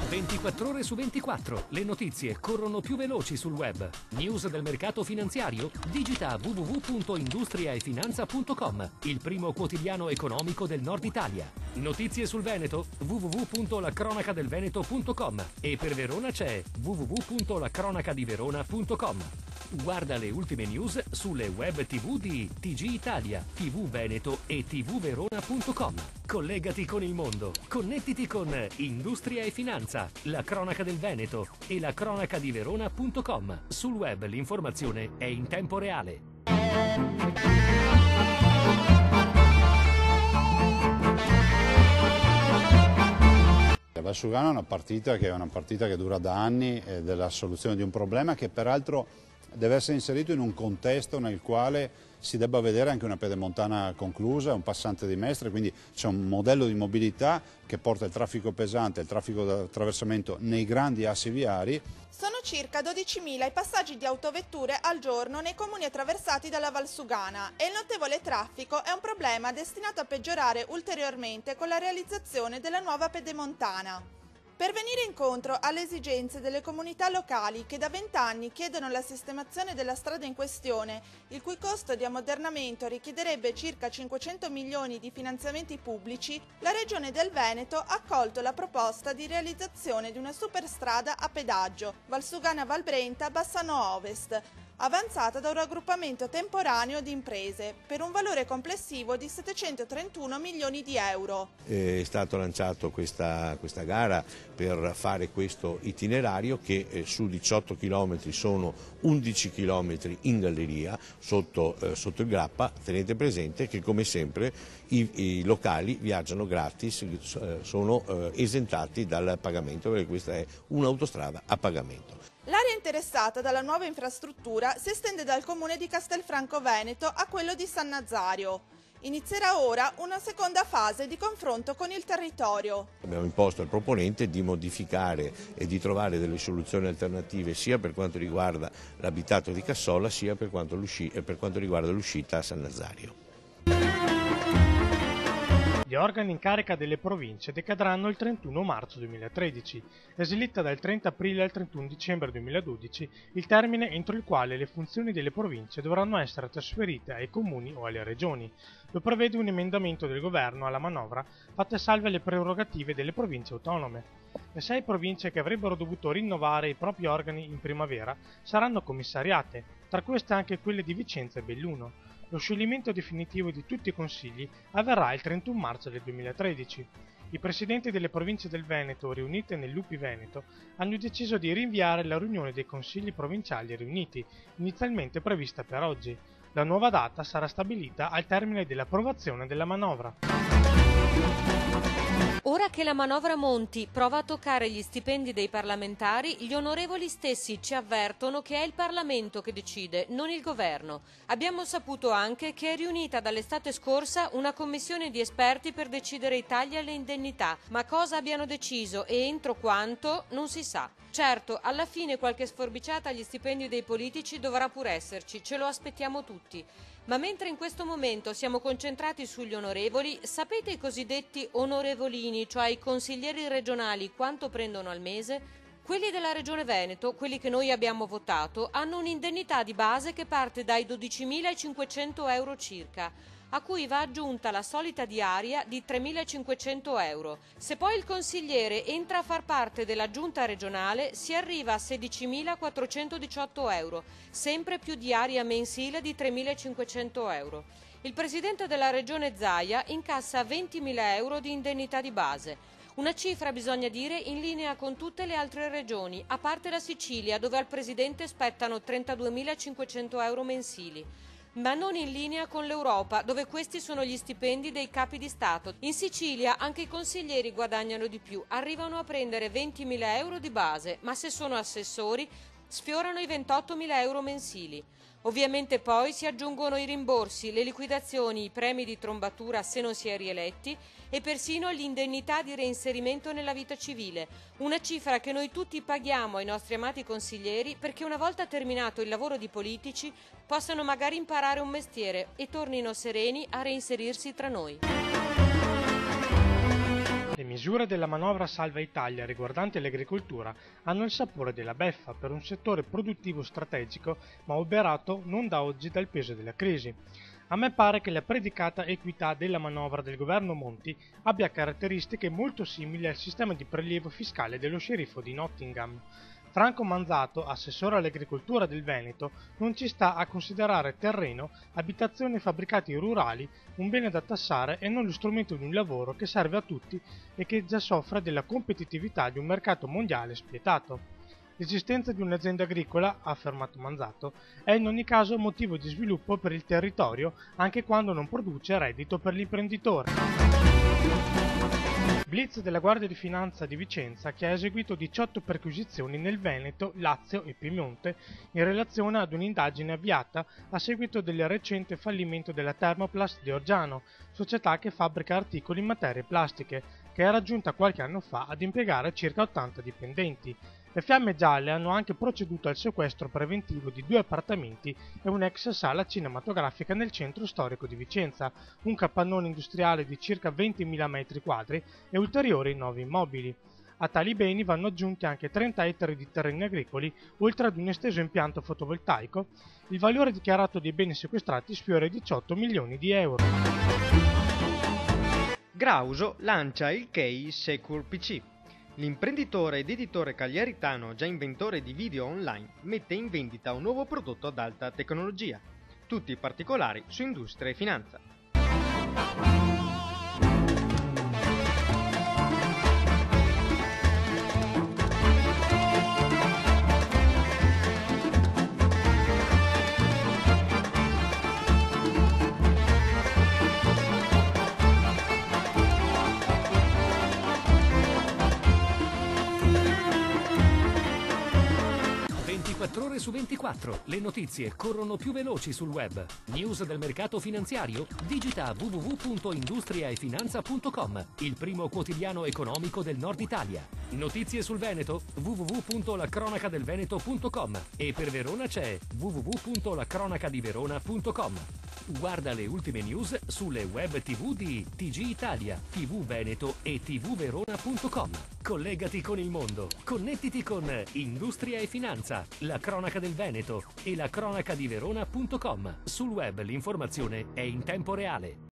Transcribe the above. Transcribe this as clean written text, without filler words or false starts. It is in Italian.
24 ore su 24. Le notizie corrono più veloci sul web. News del mercato finanziario? Digita www.industriaefinanza.com, il primo quotidiano economico del Nord Italia. Notizie sul Veneto? www.lacronacadelveneto.com, e per Verona c'è www.lacronacadiverona.com. Guarda le ultime news sulle web TV di TG Italia, TV Veneto e tvverona.com. Collegati con il mondo. Connettiti con Industria e Finanza, la cronaca del Veneto e la cronacadiverona.com. Sul web l'informazione è in tempo reale. Valsugana è una partita che dura da anni, della soluzione di un problema che peraltro deve essere inserito in un contesto nel quale si debba vedere anche una pedemontana conclusa, un passante di Mestre, quindi c'è un modello di mobilità che porta il traffico pesante, il traffico da attraversamento nei grandi assi viari. Sono circa 12.000 i passaggi di autovetture al giorno nei comuni attraversati dalla Valsugana e il notevole traffico è un problema destinato a peggiorare ulteriormente con la realizzazione della nuova pedemontana. Per venire incontro alle esigenze delle comunità locali che da 20 anni chiedono la sistemazione della strada in questione, il cui costo di ammodernamento richiederebbe circa 500 milioni di finanziamenti pubblici, la Regione del Veneto ha accolto la proposta di realizzazione di una superstrada a pedaggio Valsugana-Valbrenta-Bassano Ovest, avanzata da un raggruppamento temporaneo di imprese, per un valore complessivo di 731 milioni di euro. È stato lanciato questa gara per fare questo itinerario che su 18 km sono 11 km in galleria sotto il Grappa. Tenete presente che come sempre i locali viaggiano gratis, sono esentati dal pagamento, perché questa è un'autostrada a pagamento. L'area interessata dalla nuova infrastruttura si estende dal comune di Castelfranco Veneto a quello di San Nazario. Inizierà ora una seconda fase di confronto con il territorio. Abbiamo imposto al proponente di modificare e di trovare delle soluzioni alternative sia per quanto riguarda l'abitato di Cassola sia per quanto riguarda l'uscita a San Nazario. Gli organi in carica delle province decadranno il 31 marzo 2013, esilita dal 30 aprile al 31 dicembre 2012 il termine entro il quale le funzioni delle province dovranno essere trasferite ai comuni o alle regioni. Lo prevede un emendamento del governo alla manovra, fatte salve le prerogative delle province autonome. Le 6 province che avrebbero dovuto rinnovare i propri organi in primavera saranno commissariate, tra queste anche quelle di Vicenza e Belluno. Lo scioglimento definitivo di tutti i consigli avverrà il 31 marzo del 2013. I presidenti delle province del Veneto riunite nell'UPI Veneto hanno deciso di rinviare la riunione dei consigli provinciali riuniti, inizialmente prevista per oggi. La nuova data sarà stabilita al termine dell'approvazione della manovra. Ora che la manovra Monti prova a toccare gli stipendi dei parlamentari, gli onorevoli stessi ci avvertono che è il Parlamento che decide, non il governo. Abbiamo saputo anche che è riunita dall'estate scorsa una commissione di esperti per decidere i tagli alle indennità, ma cosa abbiano deciso e entro quanto non si sa. Certo, alla fine qualche sforbiciata agli stipendi dei politici dovrà pur esserci, ce lo aspettiamo tutti. Ma mentre in questo momento siamo concentrati sugli onorevoli, sapete i cosiddetti onorevolini, cioè i consiglieri regionali, quanto prendono al mese? Quelli della Regione Veneto, quelli che noi abbiamo votato, hanno un'indennità di base che parte dai 12.500 euro circa, a cui va aggiunta la solita diaria di 3.500 euro. Se poi il consigliere entra a far parte della giunta regionale si arriva a 16.418 euro, sempre più diaria mensile di 3.500 euro. Il presidente della regione Zaia incassa 20.000 euro di indennità di base. Una cifra, bisogna dire, in linea con tutte le altre regioni, a parte la Sicilia, dove al presidente spettano 32.500 euro mensili. Ma non in linea con l'Europa, dove questi sono gli stipendi dei capi di Stato. In Sicilia anche i consiglieri guadagnano di più, arrivano a prendere 20.000 euro di base, ma se sono assessori sfiorano i 28.000 euro mensili. Ovviamente poi si aggiungono i rimborsi, le liquidazioni, i premi di trombatura se non si è rieletti e persino l'indennità di reinserimento nella vita civile, una cifra che noi tutti paghiamo ai nostri amati consiglieri perché una volta terminato il lavoro di politici possano magari imparare un mestiere e tornino sereni a reinserirsi tra noi. Le misure della manovra Salva Italia riguardanti l'agricoltura hanno il sapore della beffa per un settore produttivo strategico, ma oberato non da oggi dal peso della crisi. A me pare che la predicata equità della manovra del governo Monti abbia caratteristiche molto simili al sistema di prelievo fiscale dello sceriffo di Nottingham. Franco Manzato, assessore all'agricoltura del Veneto, non ci sta a considerare terreno, abitazioni e fabbricati rurali un bene da tassare e non lo strumento di un lavoro che serve a tutti e che già soffre della competitività di un mercato mondiale spietato. L'esistenza di un'azienda agricola, ha affermato Manzato, è in ogni caso motivo di sviluppo per il territorio anche quando non produce reddito per l'imprenditore. Blitz della Guardia di Finanza di Vicenza che ha eseguito 18 perquisizioni nel Veneto, Lazio e Piemonte in relazione ad un'indagine avviata a seguito del recente fallimento della Thermoplast di Orgiano, società che fabbrica articoli in materie plastiche, che era giunta qualche anno fa ad impiegare circa 80 dipendenti. Le Fiamme Gialle hanno anche proceduto al sequestro preventivo di 2 appartamenti e un'ex sala cinematografica nel centro storico di Vicenza, un capannone industriale di circa 20.000 metri quadri e ulteriori 9 immobili. A tali beni vanno aggiunti anche 30 ettari di terreni agricoli, oltre ad un esteso impianto fotovoltaico. Il valore dichiarato dei beni sequestrati sfiora i 18 milioni di euro. Grauso lancia il Key Secure PC. L'imprenditore ed editore cagliaritano, già inventore di video online, mette in vendita un nuovo prodotto ad alta tecnologia. Tutti i particolari su Industria e Finanza. Ore su 24, le notizie corrono più veloci sul web. News del mercato finanziario? Digita www.industriaefinanza.com, il primo quotidiano economico del Nord Italia. Notizie sul Veneto? www.lacronacadelveneto.com e per Verona c'è www.lacronacadiverona.com. Guarda le ultime news sulle web TV di TG Italia, TV Veneto e tvverona.com. Collegati con il mondo. Connettiti con Industria e Finanza, la cronaca del Veneto e la cronacadiverona.com. Sul web l'informazione è in tempo reale.